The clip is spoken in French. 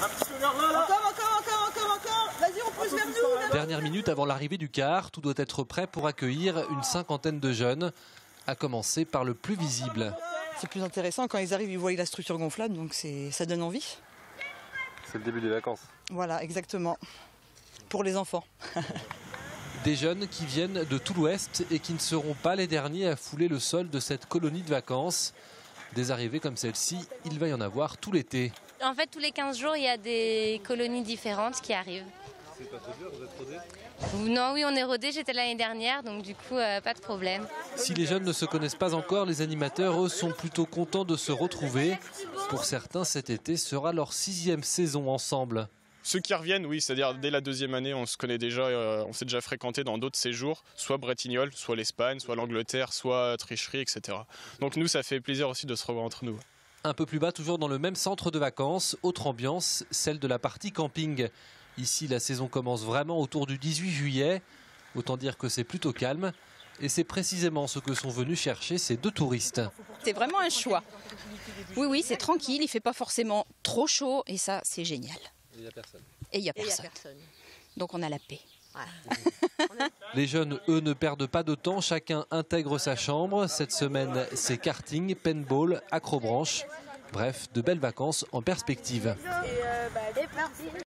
Encore. Vas-y, on pousse vers nous. Dernière minute avant l'arrivée du car, tout doit être prêt pour accueillir une cinquantaine de jeunes, à commencer par le plus visible. C'est plus intéressant quand ils arrivent, ils voient la structure gonflable, donc ça donne envie. C'est le début des vacances. Voilà, exactement. Pour les enfants. Des jeunes qui viennent de tout l'Ouest et qui ne seront pas les derniers à fouler le sol de cette colonie de vacances. Des arrivées comme celle-ci, il va y en avoir tout l'été. En fait, tous les 15 jours, il y a des colonies différentes qui arrivent. C'est pas trop dur, vous êtes rodés ? Non, oui, on est rodés, j'étais l'année dernière, donc du coup, pas de problème. Si les jeunes ne se connaissent pas encore, les animateurs, eux, sont plutôt contents de se retrouver. Pour certains, cet été sera leur 6e saison ensemble. Ceux qui reviennent, oui, c'est-à-dire dès la 2e année, on se connaît déjà, on s'est déjà fréquenté dans d'autres séjours, soit Bretignolles, soit l'Espagne, soit l'Angleterre, soit Tricherie, etc. Donc nous, ça fait plaisir aussi de se revoir entre nous. Un peu plus bas, toujours dans le même centre de vacances, autre ambiance, celle de la partie camping. Ici, la saison commence vraiment autour du 18 juillet. Autant dire que c'est plutôt calme. Et c'est précisément ce que sont venus chercher ces deux touristes. C'est vraiment un choix. Oui, c'est tranquille, il ne fait pas forcément trop chaud et ça, c'est génial. Et il n'y a personne. Et il n'y a personne. Donc on a la paix. Les jeunes, eux, ne perdent pas de temps. Chacun intègre sa chambre. Cette semaine, c'est karting, paintball, acrobranche. Bref, de belles vacances en perspective.